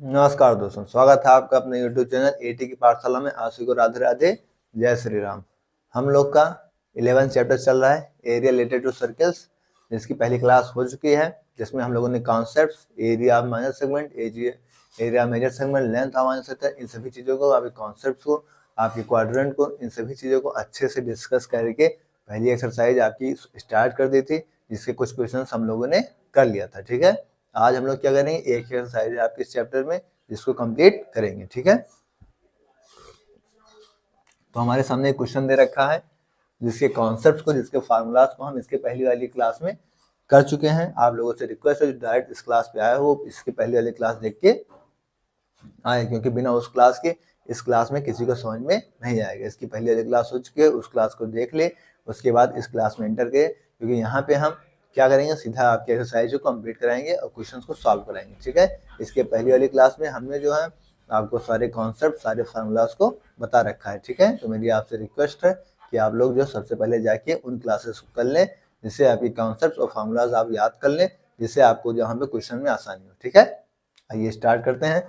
नमस्कार दोस्तों, स्वागत है आपका अपने YouTube चैनल एटी की पाठशाला में। आप सभी को राधे राधे, जय श्री राम। हम लोग का 11th चैप्टर चल रहा है, एरिया रिलेटेड टू सर्कल्स, जिसकी पहली क्लास हो चुकी है, जिसमें हम लोगों ने concepts, area of minor segment, area major segment, length of minor segment, इन सभी चीज़ों को, आपके कॉन्सेप्ट्स को, आपके क्वाड्रेंट को, इन सभी चीज़ों को अच्छे से डिस्कस करके पहली एक्सरसाइज आपकी स्टार्ट कर दी थी, जिसके कुछ क्वेश्चन हम लोगों ने कर लिया था। ठीक है, आज हम लोग क्या करेंगे, एक एक्सरसाइज आपके इस चैप्टर में जिसको कंप्लीट करेंगे। ठीक है, तो हमारे सामने एक क्वेश्चन दे रखा है जिसके कॉन्सेप्ट्स को, जिसके फार्मूलाज को हम इसके पहली वाली क्लास में कर चुके हैं। आप लोगों से रिक्वेस्ट है जो डायरेक्ट इस क्लास पे आए हो इसकी पहली वाली क्लास देख के आए, क्योंकि बिना उस क्लास के इस क्लास में किसी को समझ में नहीं आएगा। इसकी पहली वाली क्लास हो चुकी है, उस क्लास को देख ले, उसके बाद इस क्लास में एंटर किए, क्योंकि यहाँ पे हम क्या करेंगे, सीधा आपके एक्सरसाइज को कंप्लीट कराएंगे और क्वेश्चंस को सॉल्व कराएंगे। ठीक है, इसके पहली वाली क्लास में हमने जो है आपको सारे कॉन्सेप्ट, सारे फार्मूलाज को बता रखा है। ठीक है, तो मेरी आपसे रिक्वेस्ट है कि आप लोग जो सबसे पहले जाके उन क्लासेस को कर लें, जिससे आपकी कॉन्सेप्ट और फार्मूलाज आप याद कर लें, जिससे आपको जहाँ पे क्वेश्चन में आसानी हो। ठीक है, आइए स्टार्ट करते हैं।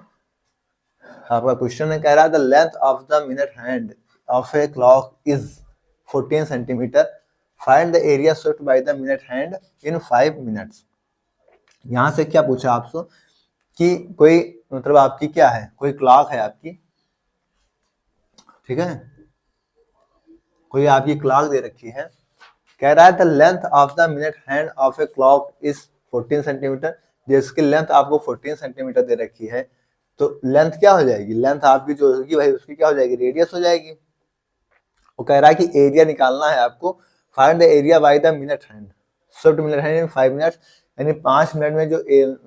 आपका क्वेश्चन है, कह रहा है the length of the minute hand of a clock is 14 centimetre, find the area swept by the minute hand in 5 minutes. यहाँ से क्या पूछा आपसे कि कोई मतलब आपकी क्या है, कोई क्लॉक है आपकी, ठीक है, कोई आपकी क्लॉक दे रखी है। कह रहा है the length of the minute hand of a clock is 14 centimetre, जिसकी लेंथ आपको 14 सेंटीमीटर दे रखी है, तो लेंथ क्या हो जाएगी, लेंथ आपकी जो होगी भाई उसकी क्या हो जाएगी, रेडियस हो जाएगी। वो कह रहा है कि एरिया निकालना है आपको, find the area by the minute hand swept minute hand in 5 minutes, यानी 5 मिनट में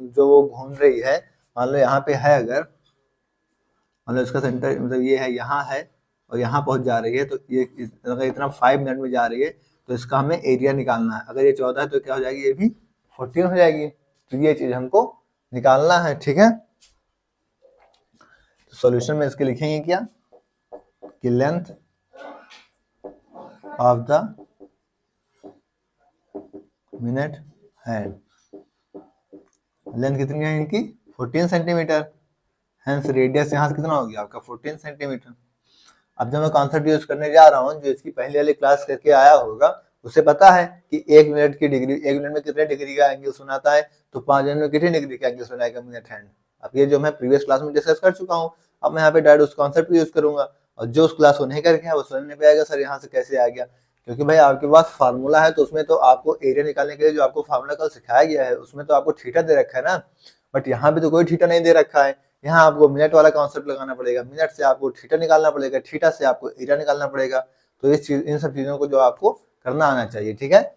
जो वो घूम रही है, मान लो यहाँ पे है, अगर मान लो इसका सेंटर मतलब ये है, यहाँ है और यहाँ पहुंच जा रही है, तो ये अगर इतना 5 मिनट में जा रही है तो इसका हमें एरिया निकालना है। अगर ये 14 है तो क्या हो जाएगी, ये भी 14 हो जाएगी। तो ये चीज हमको निकालना है। ठीक है, तो सॉल्यूशन में इसके लिखेंगे क्या कि length of the minute hand, length कितनी है इनकी 14 सेंटीमीटर, हेंस रेडियस यहाँ से कितना हो गया आपका 14 सेंटीमीटर। अब जब मैं कॉन्सेप्ट यूज करने जा रहा हूँ, जो इसकी पहले वाली क्लास करके आया होगा उसे पता है कि 1 मिनट की डिग्री, 1 मिनट में कितने डिग्री का एंगल सुनाता है, तो 5 मिनट में कितने डिग्री का एंगल सुनाएगा मिनट हैंड। अब ये जो मैं प्रीवियस क्लास में डिस्कस कर चुका हूँ, अब मैं यहाँ पे डायरेक्ट उस कॉन्सेप्ट यूज करूंगा, और जो उस क्लास को नहीं करके है वो समझने पे आएगा सर यहाँ से कैसे आ गया, क्योंकि भाई आपके पास फार्मूला है, तो उसमें तो आपको एरिया निकालने के लिए जो आपको फार्मूला कल सिखाया गया है उसमें तो आपको थीटा दे रखा है ना, बट यहाँ पे तो कोई थीटा नहीं दे रखा है। यहाँ आपको मिनट वाला कॉन्सेप्ट लगाना पड़ेगा, मिनट से आपको थीटा निकालना पड़ेगा, थीटा से आपको एरिया निकालना पड़ेगा। तो इस चीज, इन सब चीजों को जो आपको करना आना चाहिए। ठीक है,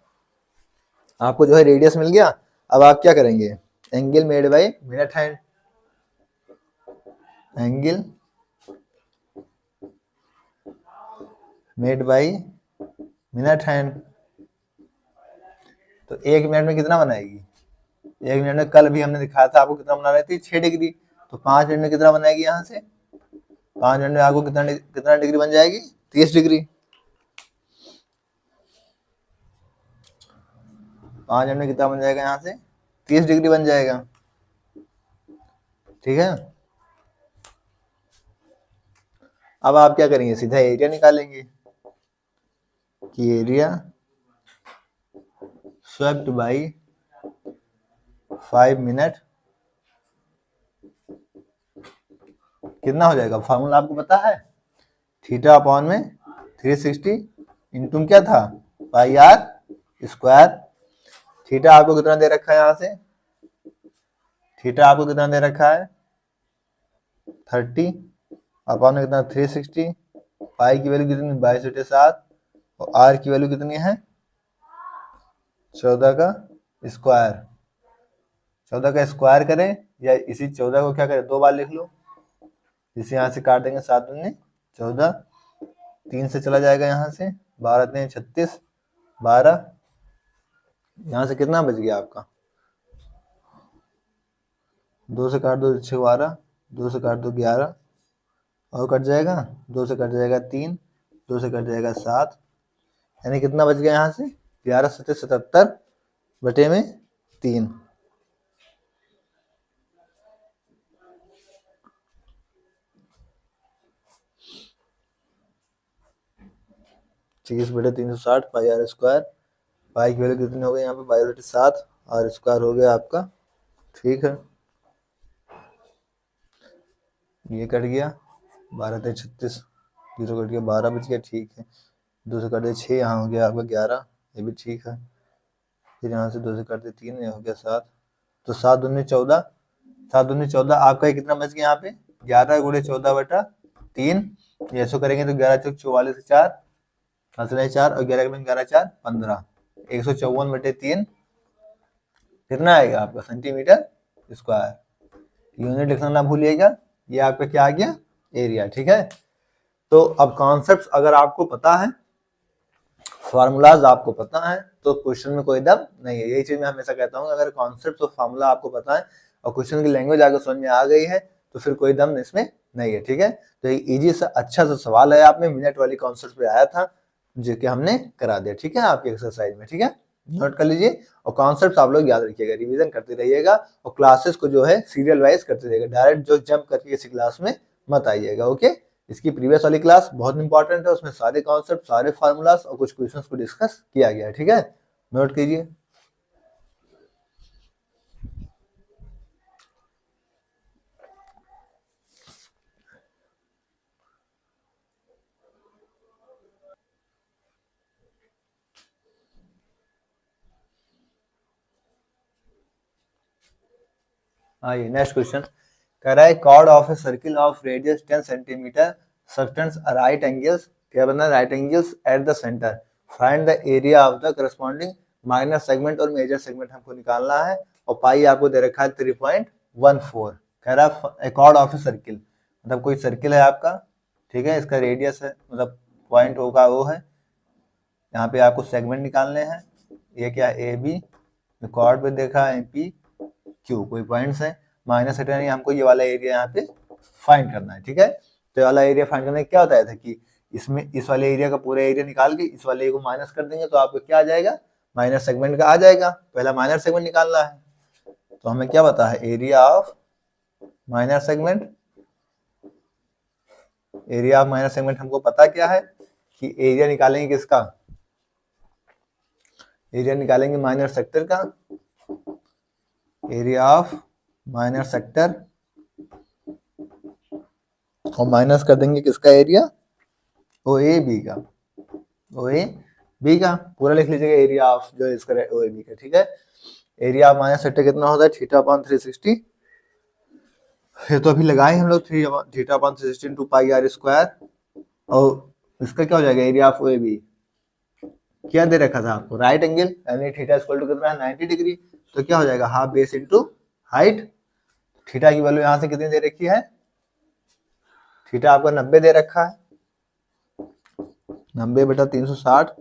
आपको जो है रेडियस मिल गया। अब आप क्या करेंगे, angle made by minute hand, angle made by minute hand, तो 1 मिनट में कितना बनाएगी, 1 मिनट में कल भी हमने दिखाया था आपको कितना बना रही थी, 6 डिग्री, तो 5 मिनट में कितना बनाएगी, यहाँ से 5 मिनट में आपको कितना डिग्री बन जाएगी, 30 डिग्री। 5 मिनट में कितना बन जाएगा, यहाँ से 30 डिग्री बन जाएगा। ठीक है, अब आप क्या करेंगे, सीधा एरिया निकालेंगे कि एरिया स्वेप्ट बाय 5 मिनट कितना हो जाएगा, फार्मूला आपको पता है, थीटा अपॉन में 360 इंटू क्या था, पाई आर स्क्वायर। थीटा आपको कितना दे रखा है, यहाँ से थीटा आपको कितना दे रखा है 30, अपॉन में कितना 360, पाई की वैल्यू कितनी 22/7, और आर की वैल्यू कितनी है 14 का स्क्वायर। 14 का स्क्वायर करें या इसी 14 को क्या करें, 2 बार लिख लो, जिसे यहाँ से काट देंगे 7 दूनी 14, 3 से चला जाएगा यहाँ से, 12 3 36, 12, यहाँ से कितना बच गया आपका, 2 से काट दो 6 12, 2 से काट दो 11, और कट जाएगा 2 से कट जाएगा 3, 2 से कट जाएगा 7, यानी कितना बच गया यहाँ से 11 7 77 बटे में 3। 30/360 पाई आर स्क्वायर। पाई की वैल्यू कितनी हो गई यहाँ पे 22/7, आर स्क्वायर हो गया आपका। ठीक है, ये कट गया, 12×36, 0 कट गया, 12 बच गया। ठीक है, 2 से कट दे 6, यहाँ हो गया आपका 11, ये भी ठीक है। फिर यहाँ से 2 से कट दे 3, ये हो गया 7, तो 7 दूनी 14, 7 दूनी 14, आपका कितना बच गया यहाँ पे 11×14/3। ये ऐसा करेंगे तो 11 चौक 44, 4 4 और 11 11 4 15, 154/3 कितना आएगा आपका सेंटीमीटर स्क्वायर। यूनिट लिखना ना भूलिएगा, ये आपका क्या आ गया एरिया। ठीक है, तो अब कॉन्सेप्ट अगर आपको पता है, फार्मूलाज आपको पता है, तो क्वेश्चन में कोई दम नहीं है। यही चीज मैं हमेशा कहता हूँ, अगर कॉन्सेप्ट और फार्मूला आपको पता है और क्वेश्चन की लैंग्वेज आगे समझ में आ गई है तो फिर कोई दम इसमें नहीं है। ठीक है, तो एक इजी सा अच्छा सा सवाल है, आप में मिनट वाली कॉन्सेप्ट पे आया था जो कि हमने करा दिया। ठीक है, आपके एक्सरसाइज में। ठीक है, नोट कर लीजिए और कॉन्सेप्ट आप लोग याद रखिएगा, रिवीजन करते रहिएगा और क्लासेस को जो है सीरियल वाइज करते रहिएगा, डायरेक्ट जो जंप करके किसी क्लास में मत आइएगा। ओके, इसकी प्रीवियस वाली क्लास बहुत इंपॉर्टेंट है, उसमें सारे कॉन्सेप्ट, सारे फार्मूलास और कुछ क्वेश्चंस को डिस्कस किया गया है। ठीक है, नोट कीजिए। आइए नेक्स्ट क्वेश्चन कह रहा है, chord of a circle of radius 10 centimetre subtends right angles, क्या बनना है right angles at the centre, find the area of the corresponding minor segment और मेजर सेगमेंट हमको निकालना है। और पाई आपको दे रखा है 3.14। कह रहा है कॉर्ड ऑफ ए सर्किल, मतलब कोई सर्किल है आपका, ठीक है, इसका रेडियस है, मतलब पॉइंट होगा वो है, यहाँ पे आपको सेगमेंट निकालने हैं। ये क्या ए बी, कॉर्ड पे देखा है पी क्यू, कोई पॉइंट्स है, माइनस हटाने हमको ये वाला एरिया यहाँ पे फाइंड करना है। ठीक है, तो ये वाला एरिया फाइंड करने क्या बताया था कि इसमें इस वाले एरिया का पूरा एरिया निकाल के इस वाले को माइनस कर देंगे तो आपको क्या आ जाएगा, माइनर सेगमेंट का आ जाएगा। पहला माइनर सेगमेंट निकालना है, तो हमें क्या पता है area of minor segment, area of minor segment हमको पता क्या है कि एरिया निकालेंगे किसका, एरिया निकालेंगे माइनर सेक्टर का, एरिया ऑफ माइनर सेक्टर, और माइनस कर देंगे किसका एरिया, ओ ए बी का, ओ ए बी का पूरा लिख लीजिएगा एरिया ऑफ जो इसका ओ ए बी का। ठीक है, एरिया ऑफ माइनर सेक्टर कितना होता है θ/360, ये तो अभी लगाए हम लोग θ/360 इंटू पाई आर स्क्वायर, और इसका क्या हो जाएगा area of O A B, क्या दे रखा था आपको राइट एंगल, यानी थीटा इक्वल टू कितना है 90 डिग्री, तो क्या हो जाएगा half base into height. Theta की वैल्यू यहाँ से कितनी दे रखी है, थीटा आपका 90 दे रखा है, 90/360,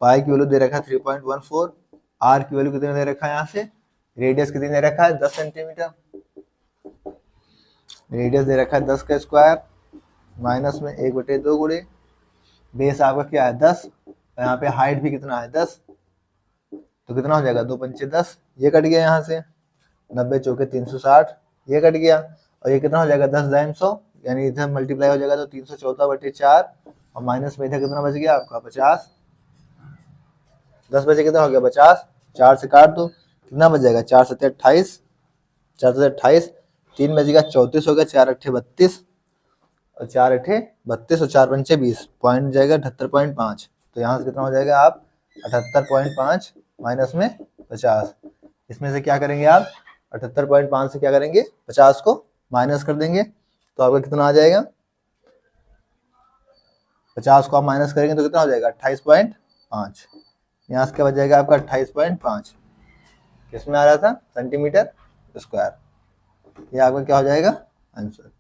पाई की वैल्यू दे रखा है 3.14, आर की वैल्यू कितने दे रखा है यहाँ से, रेडियस कितनी दे रखा है 10 सेंटीमीटर, रेडियस दे रखा है 10 का स्क्वायर, माइनस में 1/2 गुणे बेस आपका क्या है 10, यहाँ पे हाइट भी कितना है 10, तो कितना हो जाएगा 2×5 = 10, ये कट गया यहाँ से 90×4 = 360, ये कट गया, और ये कितना हो जाएगा 10 यानी इधर मल्टीप्लाई हो जाएगा तो 314/4, और माइनस में इधर कितना बच गया आपका 50, 10 बचे कितना हो गया 50, 4 से काट दो कितना बच जाएगा 4 7 28, 4 7 28, 3 बचेगा 34 हो गया, 4 8 32 और 4 8 32 और 4 पंचे 20, पॉइंट जाएगा 78.5, तो यहाँ से कितना हो जाएगा आप 78.5 माइनस में 50, इसमें से क्या करेंगे आप 78.5 से क्या करेंगे 50 को माइनस कर देंगे, तो आपका कितना आ जाएगा, 50 को आप माइनस करेंगे तो कितना हो जाएगा 28.5, यहाँ से क्या बच जाएगा आपका 28.5, किसमें आ रहा था सेंटीमीटर स्क्वायर, ये आपका क्या हो जाएगा आंसर।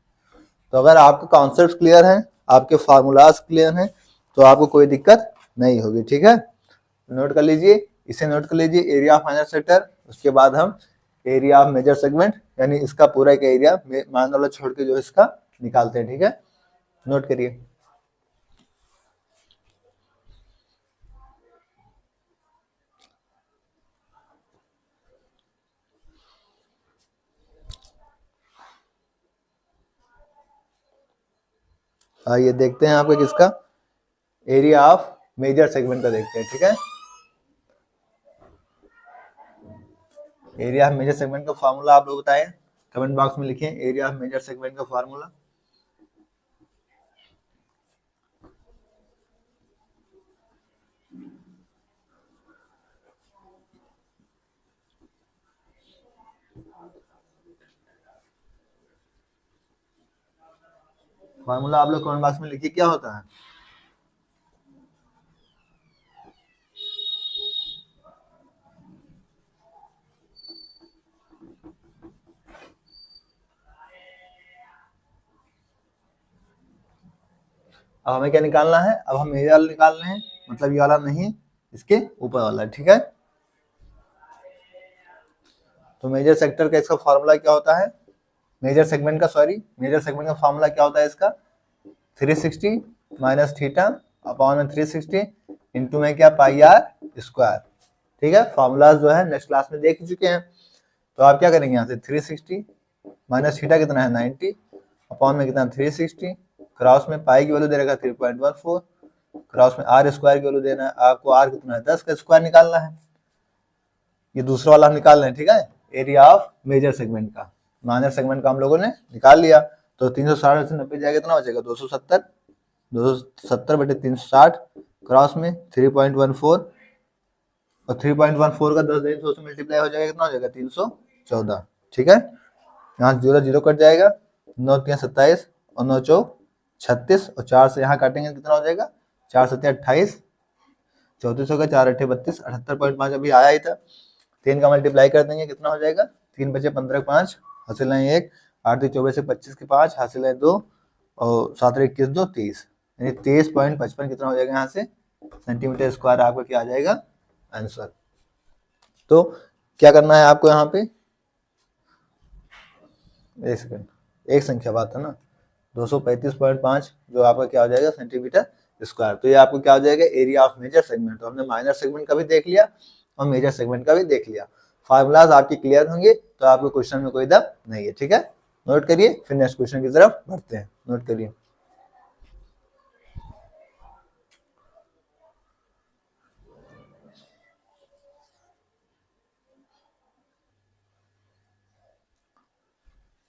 तो अगर आपके कॉन्सेप्ट क्लियर हैं, आपके फार्मूलाज क्लियर हैं, तो आपको कोई दिक्कत नहीं होगी। ठीक है, नोट कर लीजिए, इसे नोट कर लीजिए एरिया ऑफ माइनर सेक्टर, उसके बाद हम एरिया ऑफ मेजर सेगमेंट, यानी इसका पूरा एक एरिया मान वाला छोड़ के जो इसका निकालते हैं। ठीक है, नोट करिए। आइए देखते हैं आपका किसका एरिया ऑफ मेजर सेगमेंट का देखते हैं, ठीक है। एरिया ऑफ मेजर सेगमेंट का फार्मूला आप लोग बताएं, कमेंट बॉक्स में लिखें एरिया ऑफ मेजर सेगमेंट का फार्मूला। फार्मूला आप लोग कमेंट बॉक्स में लिखिए क्या होता है। अब हमें क्या निकालना है, अब हम एरिया निकाल रहे हैं, मतलब ये वाला नहीं, इसके ऊपर वाला, ठीक है। तो मेजर सेक्टर का इसका फॉर्मूला क्या होता है, मेजर सेगमेंट का फॉर्मूला क्या होता है इसका, 360 माइनस थीटा अपॉन में 360 इंटू में क्या पाई आर स्क्वायर, ठीक है। फॉर्मूलाज जो है नेक्स्ट क्लास में देख चुके हैं। तो आप क्या करेंगे, यहाँ से 360 माइनस थीटा कितना है 90 अपॉन में कितना 360, क्रॉस में पाई की वैल्यू दे रखा 3.14, क्रॉस में आर स्क्वायर की वैल्यू देना है आपको, आर कितना है 10 का स्क्वायर निकालना है। ये दूसरा वाला हम निकाल रहे हैं, ठीक है। एरिया ऑफ मेजर सेगमेंट का, माइनर सेगमेंट का हम लोगों ने निकाल लिया। तो 360 से 90 जाएगा कितना बचेगा 270, 270 बटे 360 क्रॉस में 3.14 और 3.14 का 10 100 से मल्टीप्लाई हो जाएगा कितना हो जाएगा 314, ठीक है। यहाँ 0 0 कट जाएगा, 9 3 27 और 9 चौक 36 और 4 से यहाँ काटेंगे कितना हो जाएगा 4 7 28, 34 होगा 4 8 32, 78.5 अभी आया ही था। 3 का मल्टीप्लाई कर देंगे कितना हो जाएगा 3 बचे 15 5 हासिल है 1, 8 24 से 25 के 5 हासिल है 2 और 7 21 2 30, यानी 23.55 कितना हो जाएगा यहाँ से सेंटीमीटर स्क्वायर आपका क्या आ जाएगा आंसर। तो क्या करना है आपको यहाँ पे, एक सेकंड, एक संख्या बात है ना, 235.5 जो आपका क्या हो जाएगा सेंटीमीटर स्क्वायर। तो ये आपको क्या हो जाएगा एरिया ऑफ मेजर सेगमेंट। तो हमने माइनर सेगमेंट का भी देख लिया और मेजर सेगमेंट का भी देख लिया। फार्मूलाज आपके क्लियर होंगे तो आपको क्वेश्चन में कोई दम नहीं है, ठीक है। नोट करिए, फिर नेक्स्ट क्वेश्चन की तरफ बढ़ते हैं। नोट करिए,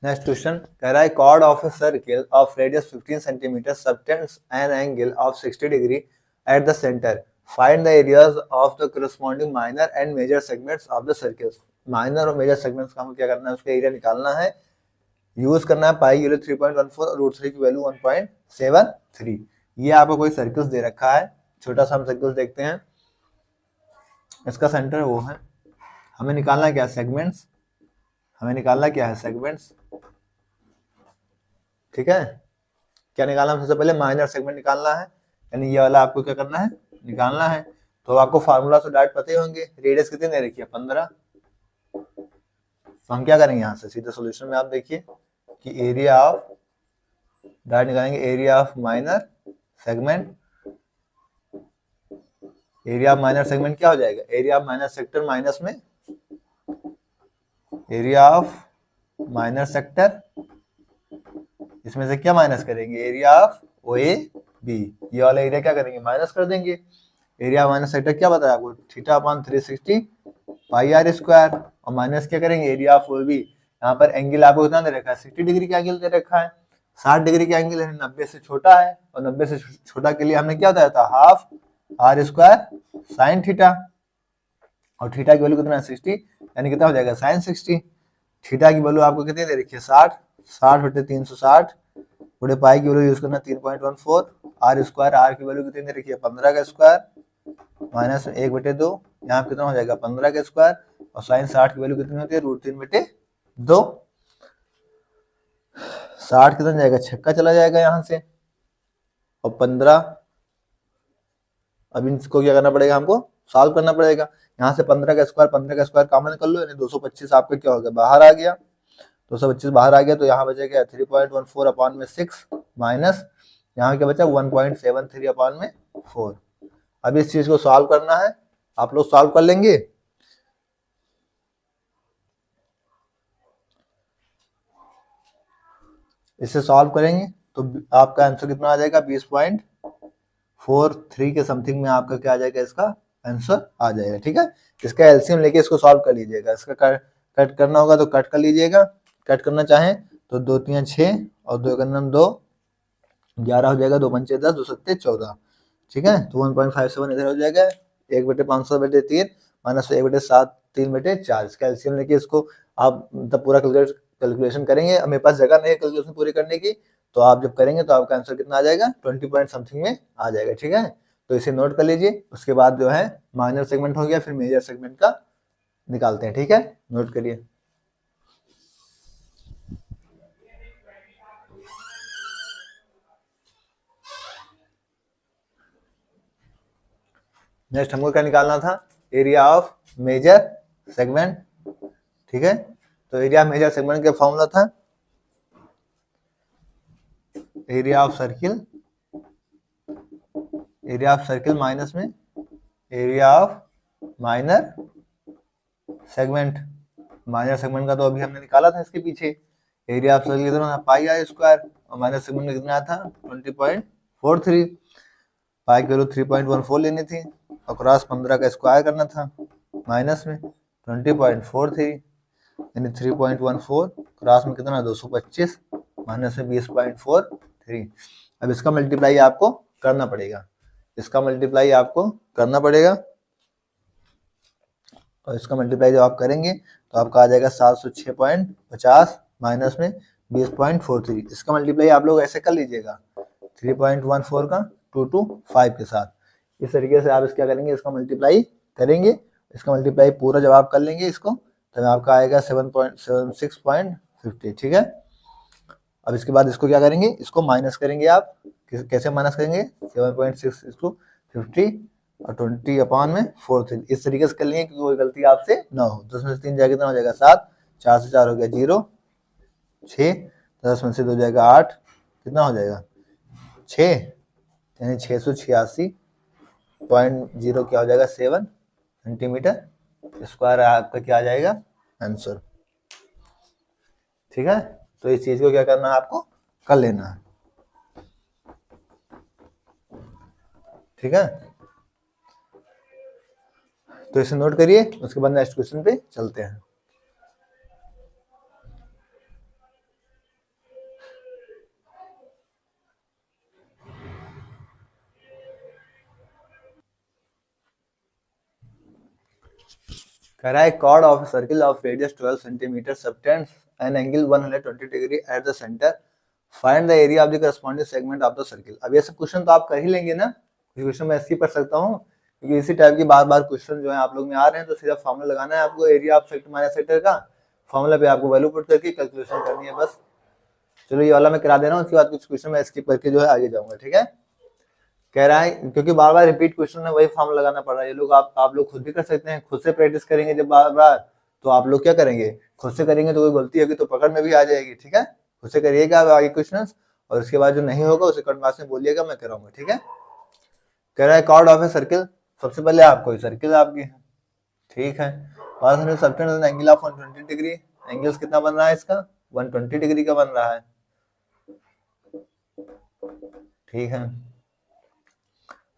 नेक्स्ट क्वेश्चन कह रहा है chord of a circle of radius 15 centimetres subtends an angle of 60 degree at the centre, find the areas of the corresponding minor and major segments of the circle. Minor और major segments का हमें क्या करना है, उसका area निकालना है, use करना है पाई वैल्यू 3.14 और रूट 3 की वैल्यू 1.73। ये आपको कोई सर्किल दे रखा है, छोटा सा हम सर्किल देखते हैं, इसका सेंटर वो है, हमें निकालना क्या है सेगमेंट्स, हमें निकालना क्या है सेगमेंट्स, ठीक है। क्या निकालना है, सबसे पहले माइनर सेगमेंट निकालना है, यानी ये वाला आपको क्या करना है निकालना है। तो आपको फार्मूला तो डायरेक्ट पता ही होंगे, रेडियस कितनी दे रखी है 15। तो हम क्या करेंगे यहाँ से सीधे सॉल्यूशन में आप देखिए कि एरिया ऑफ, डायरेक्ट निकालेंगे area of minor segment, area of minor segment क्या हो जाएगा area of minor sector minus में एरिया ऑफ माइनर सेक्टर, इसमें से क्या माइनस करेंगे area of O A B, ये वाला एरिया क्या करेंगे माइनस कर देंगे। एरिया माइनस सेक्टर क्या बताया आपको theta upon 360 pi r square, और माइनस क्या करेंगे एरिया ऑफ ओ बी, यहाँ पर एंगल आपको कितना दे रखा है 60 डिग्री का एंगल दे रखा है, 60 डिग्री का एंगल है 90 से छोटा है, और 90 से छोटा के लिए हमने क्या बताया था half r square sine theta, और थीटा की वैल्यू कितना है 60, यानी कितना हो जाएगा साइन 60। थीटा की वैल्यू आपको कितनी दे रखी है 60, 60 बटे 360 बड़े पाई की वैल्यू यूज करना 3.14, आर स्क्वायर, आर की वैल्यू कितनी दे रखी है 15 का स्क्वायर माइनस 1 बटे 2, यहाँ कितना हो जाएगा 15 का स्क्वायर, और साइन 60 की वैल्यू कितनी होती है रूट 3 बटे 2, 60 कितना जाएगा छक्का चला जाएगा यहाँ से, और 15, अब इनको क्या करना पड़ेगा हमको सॉल्व करना पड़ेगा। यहाँ से 15 का स्क्वायर कॉमन कर लो, यानी 225 आपका क्या हो गया बाहर आ गया, 225 बाहर आ गया, तो यहाँ बचेगा 3.14 अपॉन में 6 माइनस यहाँ क्या बचा 1.73 अपॉन में 4। अब इस चीज को सॉल्व करना है, आप लोग सॉल्व कर लेंगे, इसे सॉल्व करेंगे तो आपका आंसर कितना आ जाएगा 20.4 4.3 के समथिंग में आपका क्या आ जाएगा, इसका आंसर आ जाएगा। ठीक है, इसका एलसीएम लेके इसको सॉल्व कर लीजिएगा। इसका कट करना होगा तो कट कर लीजिएगा, कट करना चाहें तो 2 3 6 और 2 2 11 हो जाएगा, 2 5 10, 2 7 14। ठीक है, तो 1.57 इधर हो जाएगा, 1/500/3 माइनस 1/7 3/4। इसका एलसीएम लेके इसको आप मतलब पूरा कैलकुलेशन करेंगे। अब मेरे पास जगह नहीं है कैलकुलेशन पूरी करने की, तो आप जब करेंगे तो आपका आंसर कितना आ जाएगा, 20 पॉइंट समथिंग में आ जाएगा। ठीक है, तो इसे नोट कर लीजिए। उसके बाद जो है माइनर सेगमेंट हो गया, फिर मेजर सेगमेंट का निकालते हैं। ठीक है, नोट करिए। नेक्स्ट हमको क्या निकालना था, एरिया ऑफ मेजर सेगमेंट। ठीक है, तो एरिया मेजर सेगमेंट का फॉर्मूला था एरिया ऑफ सर्किल माइनस में area of minor segment. Minor segment का तो अभी हमने निकाला था इसके पीछे। एरिया ऑफ सर्किल कितना था, पाई आर स्क्वायर, और माइनर सेगमेंट में कितना था, 20.43। पाई की वैल्यू 3.14 लेनी थी और क्रॉस 15 का स्क्वायर करना था, माइनस में 20.43 यानी 3.14 क्रॉस में कितना 225 माइनस में 20.43। अब इसका मल्टीप्लाई आपको करना पड़ेगा, इसका मल्टीप्लाई आपको करना पड़ेगा, और इसका मल्टीप्लाई जब आप करेंगे तो आपका आ जाएगा 706.50 माइनस में 20.43। इसका मल्टीप्लाई आप लोग ऐसे कर लीजिएगा 3.14 का 225 के साथ। इस तरीके से आप इसका करेंगे, इसका मल्टीप्लाई करेंगे। इसका मल्टीप्लाई पूरा जब आप कर लेंगे इसको, तब आपका आएगा 7.76.50। ठीक है, अब इसके बाद इसको क्या करेंगे, इसको माइनस करेंगे आप। कैसे माइनस करेंगे, 7.6 इसको 50 और 20/4। इस तरीके से कर लेंगे कि कोई गलती आपसे ना हो। 10 में से 3 जाएगा कितना हो जाएगा 7, 4 से 4 हो गया 0, 6, 10 में से 2 जाएगा 8, कितना हो जाएगा 6, यानी 686.0 क्या हो जाएगा 7 सेंटीमीटर स्क्वायर आपका क्या आ जाएगा आंसर। ठीक है, तो इस चीज को क्या करना है, आपको कर लेना है। ठीक है, तो इसे नोट करिए, उसके बाद नेक्स्ट क्वेश्चन पे चलते हैं। कह रहा है chord of a circle of radius 12 cm subtends an angle 120 degree at the center. Find the area of the corresponding segment of the circle. अब ये सब क्वेश्चन तो आप कर ही लेंगे ना, कुछ क्वेश्चन मैं स्किप कर सकता हूँ क्योंकि इसी टाइप की बार बार क्वेश्चन जो है आप लोग में आ रहे हैं। तो सीधा फॉर्मूला लगाना है आपको, area of sector minus sector का फॉर्मूला पे आपको वैल्यू पुट करके कैलकुलेशन करनी है बस। चलो ये वाला मैं करा दे रहा हूँ, उसके बाद कुछ क्वेश्चन मैं स्किप करके जो है आगे जाऊंगा। ठीक है, कह रहा है क्योंकि बार बार रिपीट क्वेश्चन है, वही फॉर्मूला लगाना पड़ रहा है। ये लोग आप लोग खुद भी कर सकते हैं, खुद से प्रैक्टिस करेंगे जब बार बार, तो आप लोग क्या करेंगे, खुद से करेंगे तो कोई गलती होगी तो पकड़ में भी आ जाएगी। ठीक है, खुद से करिएगा आगे क्वेश्चन, और उसके बाद जो नहीं होगा उसे कमेंट बॉक्स में बोलिएगा, मैं कराऊंगा। ठीक है, कह रहा है कॉर्ड ऑफ ए सर्किल, सबसे पहले आपको सर्किल आपकी है। ठीक है, एंगल ऑफ 120 डिग्री, एंगल्स कितना बन रहा है इसका 120 डिग्री का बन रहा है। ठीक है,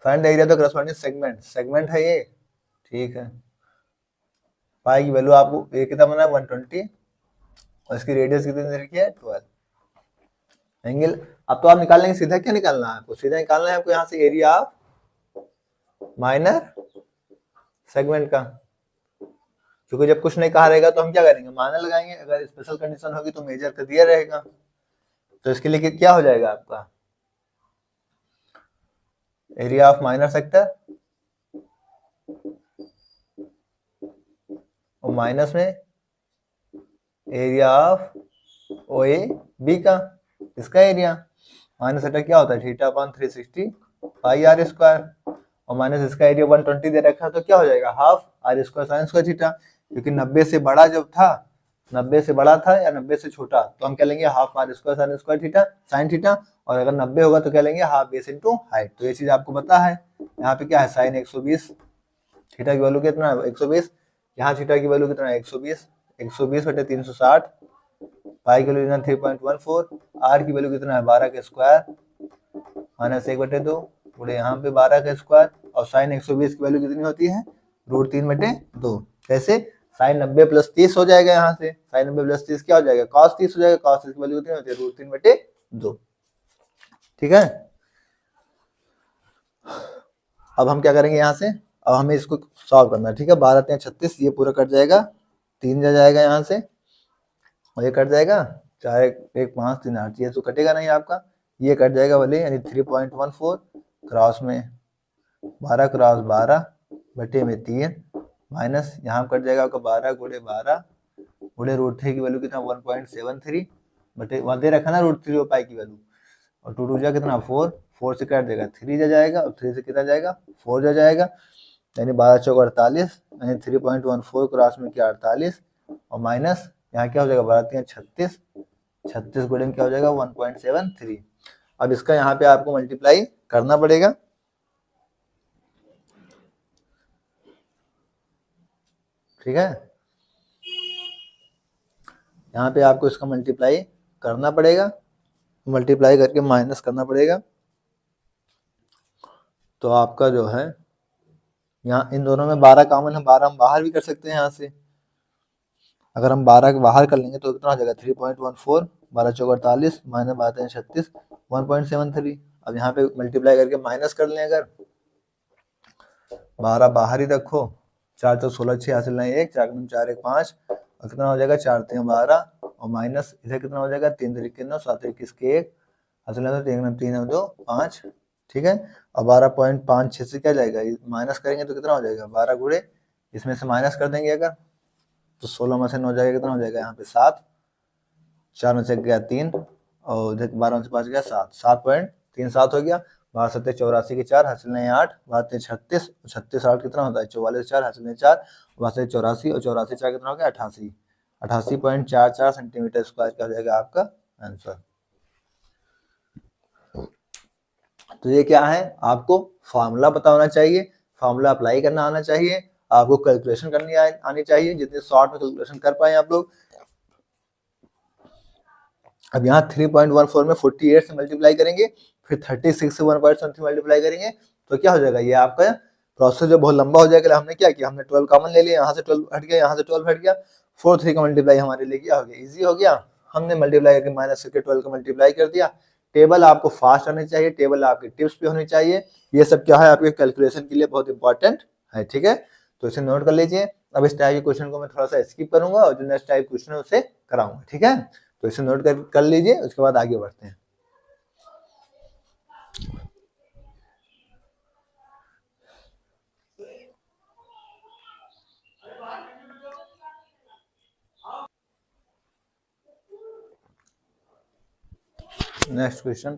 find the area of the corresponding segment, segment है ये। ठीक है, पाई की वैल्यू आपको ये कितना बना है 120 और इसकी रेडियस कितनी दे रखी है 12। एंगल अब तो आप निकाल लेंगे, सीधा क्या निकालना है आपको, सीधा निकालना है आपको यहाँ से एरिया ऑफ माइनर सेगमेंट का, क्योंकि जब कुछ नहीं कहा रहेगा तो हम क्या करेंगे, माइनर लगाएंगे। अगर स्पेशल कंडीशन होगी तो मेजर कर दिया रहेगा। तो इसके लिए क्या हो जाएगा आपका एरिया ऑफ माइनर सेक्टर और माइनस में area of O A B का, इसका एरिया। माइनस सेक्टर क्या होता है θ/360 पाई आर स्क्वायर, और माइनस इसका एरिया 120 दे रखा है, तो क्या हो जाएगा half r square sine square theta. क्योंकि 90 से बड़ा जब था, 90 से बड़ा था या 90 से छोटा, तो हम क्या लेंगे half r square sine square theta sine theta, और अगर 90 होगा तो क्या लेंगे हाफ बेस इंटू हाइट। तो ये चीज आपको पता है। यहाँ पे क्या है साइन 120, थीटा की वैल्यू कितना है 120, यहाँ थीटा की वैल्यू कितना है 120, 120/360, पाई की वैल्यू 3.14, आर की वैल्यू कितना है 12 के स्क्वायर माइनस 1/2, पूरे यहाँ पे 12 का स्क्वायर, और साइन 120 की वैल्यू कितनी होती है, √3/2। कैसे, साइन 90 प्लस 30 हो जाएगा, यहाँ से साइन 90 प्लस 30 क्या हो जाएगा, cos 30 हो जाएगा, cos 30 की वैल्यू कितनी होती है, √3/2। ठीक है, अब हम क्या करेंगे यहाँ से, अब हमें इसको सॉल्व करना है। ठीक है, 12 3 36, ये पूरा कट जाएगा, 3 जा जाएगा यहाँ से, और ये कट जाएगा 4 1 5 3 8, ये तो कटेगा नहीं आपका, ये कट जाएगा वाले, यानी 3.14 क्रॉस में 12 क्रॉस 12 बटे में 3 माइनस यहाँ कट जाएगा आपका 12 गुणे 12 गुणे √3 की वैल्यू कितना 1.73 बटे वहाँ दे रखा ना √3 पाई की वैल्यू, और 2 2 जा कितना 4, 4 से कट देगा 3 जा जाएगा, और 3 से कितना जाएगा 4 जा जाएगा, यानी 12 चौक 48, यानी 3.14 क्रॉस में क्या 48, और माइनस यहाँ क्या हो जाएगा 12 3 36, 36 गुणे में क्या हो जाएगा 1.73। अब इसका यहाँ पे आपको मल्टीप्लाई करना पड़ेगा। ठीक है, यहाँ पे आपको इसका मल्टीप्लाई करना पड़ेगा, मल्टीप्लाई करके माइनस करना पड़ेगा, तो आपका जो है यहाँ इन दोनों में 12 कॉमन है, 12 हम बाहर भी कर सकते हैं यहाँ से, अगर हम 12 बाहर कर लेंगे तो कितना हो जाएगा 3.14, 12 चौक 48 माइनस 12 3 36, 1.73। अब यहाँ पे मल्टीप्लाई करके माइनस कर लें, अगर 12 बाहर ही रखो, 4 तो 16 6 हासिल नहीं 1, 4 4 1 5, और कितना हो जाएगा 4 3 12, और माइनस इधर कितना हो जाएगा 3 3 9 7 21 के 1 हासिल नहीं 3 3 2 5। ठीक है, और 12.56 से क्या जाएगा, माइनस करेंगे तो कितना हो जाएगा 12 गुणे इसमें से माइनस कर देंगे अगर, तो 16 में से 9 जाएगा, कितना हो जाएगा यहाँ पे 7, 4 में से गया 3, और इधर 12 में से 5 गया 7, 7.37 हो गया, 12 7 84 के 4 हासिल नहीं 8, 12 36, 36 8 कितना होता है 44 4 हासिल नहीं 4, 12 84, और 84 4 कितना हो गया 88, 88.44 सेंटीमीटर स्क्वायर का हो जाएगा आपका आंसर। तो ये क्या है, आपको फार्मूला पता होना चाहिए, फार्मूला अप्लाई करना आना चाहिए, आपको कैलकुलेशन करनी आनी चाहिए, जितने शॉर्ट में कैलकुलेशन कर पाए आप लोग। अब यहाँ 3.14 में 48 से मल्टीप्लाई करेंगे, फिर 36 से 1.73 मल्टीप्लाई करेंगे, तो क्या हो जाएगा, ये आपका प्रोसेस जो बहुत लंबा हो जाएगा। हमने क्या किया, हमने 12 कॉमन ले लिया, यहाँ से 12 हट गया, यहाँ से 12 हट गया, 4 3 का मल्टीप्लाई हमारे लिए क्या हो गया, इजी हो गया, हमने मल्टीप्लाई करके माइनस करके 12 का मल्टीप्लाई कर दिया। टेबल आपको फास्ट आनी चाहिए, टेबल आपकी टिप्स पे होनी चाहिए, ये सब क्या है आपके कैलकुलेशन के लिए बहुत इंपॉर्टेंट है। ठीक है, तो इसे नोट कर लीजिए। अब इस टाइप के क्वेश्चन को मैं थोड़ा सा स्किप करूंगा, और जो नेक्स्ट टाइप क्वेश्चन है उसे कराऊंगा। ठीक है, तो इसे नोट कर लीजिए, उसके बाद आगे बढ़ते हैं। नेक्स्ट क्वेश्चन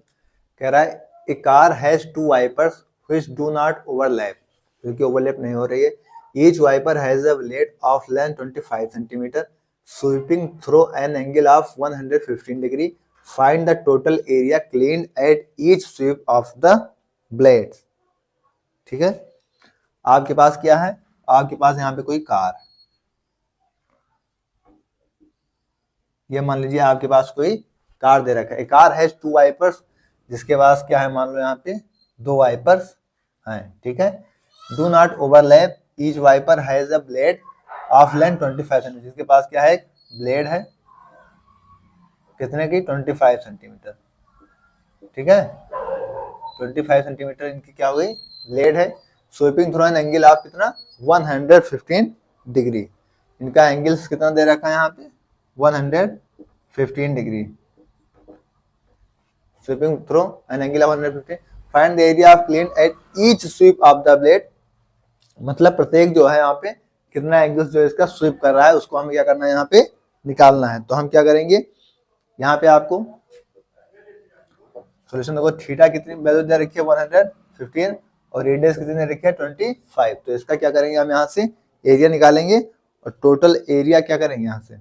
कह रहा है, a car has 2 wipers which do not overlap, क्योंकि ओवरलैप नहीं हो रही है। Each wiper has a blade of length 25 centimetre sweeping through an angle of 115 degree, find the total area cleaned at each sweep of the blades. ठीक है, आपके पास क्या है, आपके पास यहाँ पे कोई कार, ये मान लीजिए आपके पास कोई कार दे रखा है। कार हैज 2 वाइपर्स, जिसके पास क्या है, मान लो यहाँ पे 2 वाइपर्स हैं। ठीक है, do not overlap, each wiper has a blade of length 25 centimetres, जिसके पास क्या है, ब्लेड है कितने की 25 सेंटीमीटर। ठीक है, 25 सेंटीमीटर इनकी क्या हो गई, ब्लेड है। Sweeping through an angle of कितना 115 डिग्री, इनका एंगल्स कितना दे रखा है यहाँ पे 115 degree, sweeping through an angle of 150, find the area of clean at each sweep of the blade, मतलब प्रत्येक जो है यहाँ पे कितना एंगल्स जो इसका स्वीप कर रहा है उसको हमें क्या करना है, यहाँ पे निकालना है। तो हम क्या करेंगे, यहाँ पे आपको सॉल्यूशन देखो, थीटा कितनी वैल्यू दे रखी है 115, और रेडियस कितनी दे रखी है 25। तो इसका क्या करेंगे, हम यहाँ से एरिया निकालेंगे, और टोटल एरिया क्या करेंगे, यहाँ से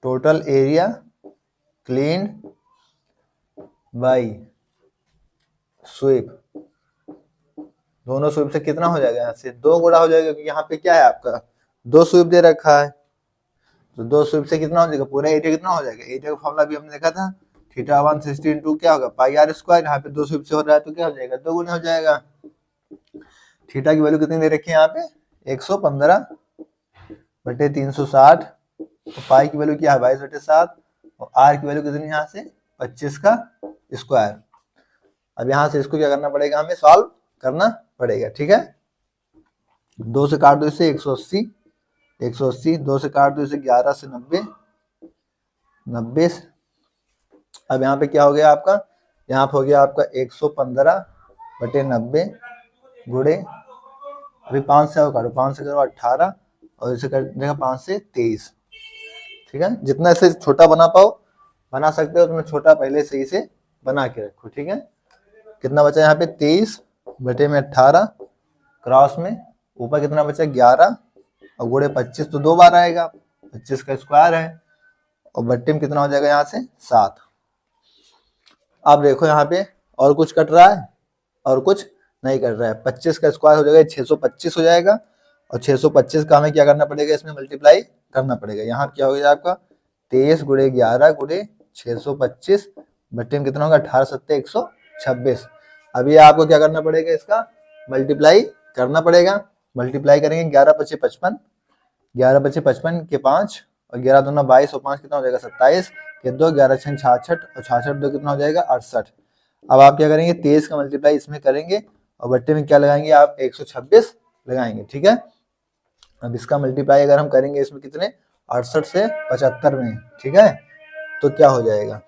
total area clean by sweep, दोनों स्वीप से कितना हो जाएगा, यहाँ से 2 गुणा हो जाएगा, क्योंकि यहाँ पे क्या है आपका 2 स्वीप दे रखा है, तो 2 स्वीप से कितना हो जाएगा, पूरा एरिया कितना हो जाएगा। एरिया का फॉर्मूला भी हमने देखा था, थीटा 160 इंटू क्या होगा पाई आर स्क्वायर, यहाँ पे 200 से हो रहा है तो क्या हो जाएगा 2 गुना हो जाएगा। थीटा की वैल्यू कितनी दे रखी है यहाँ पे 115/360, तो पाई की वैल्यू क्या है 22/7 और आर की वैल्यू कितनी यहाँ से 25 का स्क्वायर। अब यहाँ से इसको क्या करना पड़ेगा हमें सॉल्व करना पड़ेगा, ठीक है। 2 से काट दो इसे 180, 180 2 से काट दो इसे 11 से 90, 90। अब यहाँ पे क्या हो गया आपका, यहाँ पे हो गया आपका 115/90 गुणे, अभी 5 से काटो, 5 से करो 18 और इसे कर देगा 5 से 23, ठीक है। जितना इसे छोटा बना पाओ बना सकते हो, तुमने छोटा पहले से इसे बना के रखो, ठीक है। कितना बचा यहाँ पे 23/18 क्रॉस में ऊपर कितना बचा 11 और गुणे 25 तो 2 बार आएगा, 25 का स्क्वायर है और बट्टे में कितना हो जाएगा यहाँ से 7। अब देखो यहाँ पे और कुछ कट रहा है और कुछ नहीं कट रहा है। 25 का स्क्वायर हो जाएगा 625 हो जाएगा और 625 का हमें क्या करना पड़ेगा इसमें मल्टीप्लाई करना पड़ेगा। यहाँ क्या हो गया आपका 23 गुणे 11 गुणे 625 बट्टे में कितना होगा 18 7 126। अभी आपको क्या करना पड़ेगा इसका मल्टीप्लाई करना पड़ेगा। मल्टीप्लाई करेंगे 11 × 5 = 55, 11 × 5 = 55 के 5 और 11 दूना 22 और 5 कितना हो जाएगा 27 के 2, 11 × 6 = 66 और 66 2 कितना हो जाएगा 68। अब आप क्या करेंगे 23 का मल्टीप्लाई इसमें करेंगे और बट्टे में क्या लगाएंगे आप 126 लगाएंगे, ठीक है। अब इसका मल्टीप्लाई अगर हम करेंगे इसमें कितने 68 से 75 में, ठीक है, तो क्या हो जाएगा,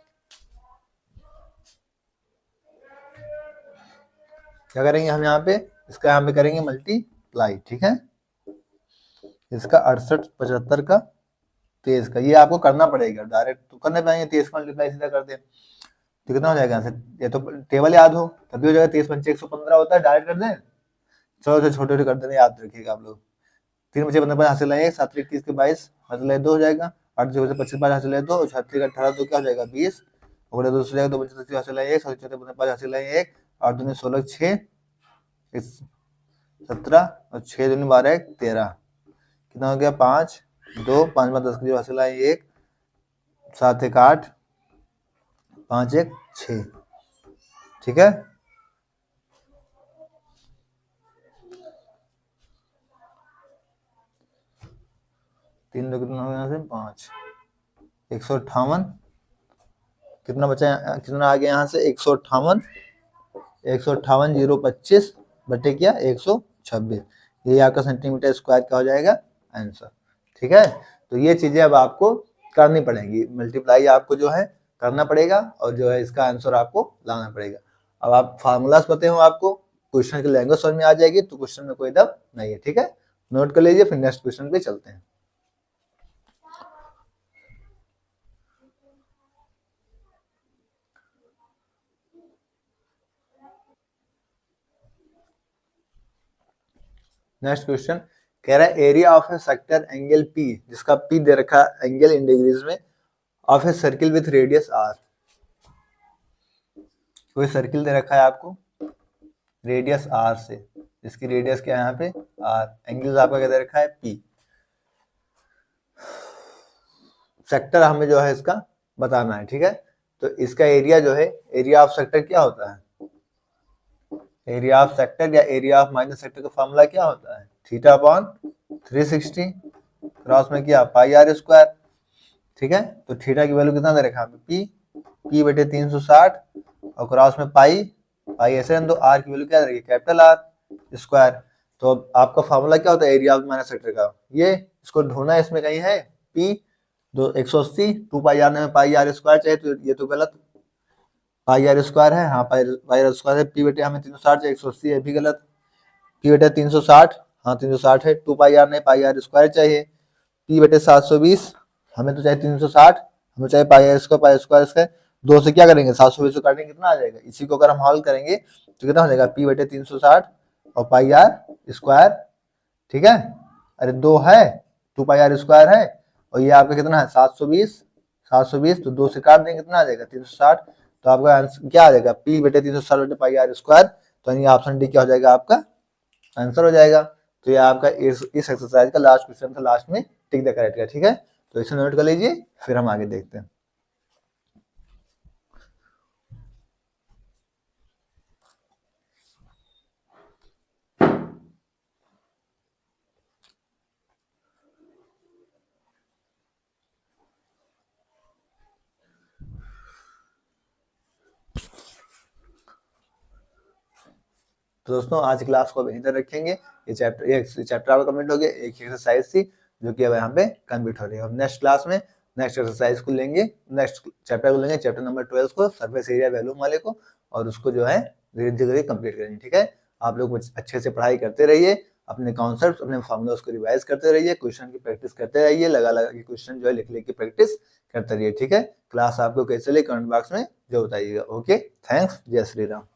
क्या करेंगे हम यहाँ पे इसका यहाँ पे करेंगे मल्टीप्लाई, ठीक है। इसका 68 75 का 23 का ये आपको करना पड़ेगा, डायरेक्ट तो करने पाएंगे 23 का मल्टीप्लाई सीधा कर दे तो कितना हो जाएगा, ये तो टेबल याद हो तभी हो जाएगा। 23 × 5 = 115 होता है, डायरेक्ट कर दें, चलो छोटे छोटे कर देना याद रखिएगा आप लोग। 3 × 5 = 15 हासिल है 1, 7 × 31 के 22 हासिल है 2 हो जाएगा, 8 से 25 5 हासिल है 2 और 36 का 18 तो क्या हो जाएगा 20 और 2 हो जाएगा 2 × 25 हासिल है 1, 7 × 5 हासिल है 1 और 2 16 6 17 और 6 2 12 13 कितना हो गया 5 2 5 5 10 की हासिल है 1 7 1 8 5 1 6, ठीक है। तीन 2 कितना हो गया यहाँ से 5 158 कितना बचा कितना आ गया यहाँ से 158 025 बटे क्या 126, ये आपका सेंटीमीटर स्क्वायर का हो जाएगा आंसर, ठीक है। तो ये चीजें अब आपको करनी पड़ेंगी, मल्टीप्लाई आपको जो है करना पड़ेगा और जो है इसका आंसर आपको लाना पड़ेगा। अब आप फार्मूलाज पते हो आपको, क्वेश्चन की लैंग्वेज समझ में आ जाएगी तो क्वेश्चन में कोई दम नहीं है, ठीक है। नोट कर लीजिए, फिर नेक्स्ट क्वेश्चन पे चलते हैं। नेक्स्ट क्वेश्चन कह रहा है area of a sector angle p, जिसका पी दे रखा है एंगल इन डिग्रीज में, of a circle with radius r. कोई सर्किल दे रखा है आपको रेडियस आर से, जिसकी रेडियस क्या है यहाँ पे आर, एंगल आपका क्या दे रखा है पी। सेक्टर हमें जो है इसका बताना है, ठीक है। तो इसका एरिया जो है, एरिया ऑफ सेक्टर क्या होता है, एरिया ऑफ सेक्टर या एरिया ऑफ माइनस सेक्टर का फॉर्मूला क्या होता है θ/360 क्रॉस में क्या पाई आर स्क्वायर, ठीक है। तो थीटा की वैल्यू कितना दे रखा है पी बटे 360 और क्रॉस में पाई ऐसे तो आर की वैल्यू क्या दे रखी है कैपिटल आर स्क्वायर। तो अब आपका फॉर्मूला क्या होता है एरिया ऑफ माइनस सेक्टर का, ये इसको ढूंढना है, इसमें कहीं है पी 180 2 पाई आर में पाई आर स्क्वायर चाहिए, तो ये तो गलत, पाई आर स्क्वायर है, हाँ पाई आर स्क्वायर है, पी बटे हमें 360 है 180 है भी गलत, पी बटे 360 हाँ 360 है, 2 पाई आर नहीं पाई आर स्क्वायर चाहिए, पी बटे 720 हमें तो चाहिए 360, हमें चाहिए पाई आर स्क्वायर 2 से क्या करेंगे 720 को काटेंगे कितना आ जाएगा, इसी को अगर हम हल करेंगे तो कितना हो जाएगा पी बटे 360 और पाई आर स्क्वायर, ठीक है। अरे 2 है 2 पाई आर स्क्वायर है और ये आपका कितना है 720 तो 2 से काट देंगे कितना आ जाएगा 360, तो आपका आंसर क्या आ जाएगा पी बटे 360 बटे पाई आर स्क्वायर, तो यानी ऑप्शन डी क्या हो जाएगा आपका आंसर हो जाएगा। तो ये आपका इस एक्सरसाइज का लास्ट क्वेश्चन था, लास्ट में टिक द करेक्ट का, ठीक है। तो इसे नोट कर लीजिए, फिर हम आगे देखते हैं। तो दोस्तों आज क्लास को यहीं तक रखेंगे। ये चैप्टर आपका कंप्लीट हो गया, एक एक्सरसाइज थी जो कि अब यहाँ पे कंप्लीट हो रही है। और नेक्स्ट क्लास में नेक्स्ट एक्सरसाइज को लेंगे, नेक्स्ट चैप्टर को लेंगे, चैप्टर नंबर 12 को, सरफेस एरिया वैल्यूम वाले को, और उसको जो है धीरे धीरे कंप्लीट करेंगे। ठीक है, आप लोग अच्छे से पढ़ाई करते रहिए, अपने कॉन्सेप्ट अपने फॉर्मूलाज को रिवाइज करते रहिए, क्वेश्चन की प्रैक्टिस करते रहिए, लगा के क्वेश्चन जो है लिख के प्रैक्टिस करते रहिए। ठीक है, क्लास आपको कैसे लगी कमेंट बॉक्स में जो बताइएगा। ओके, थैंक्स, जय श्री राम।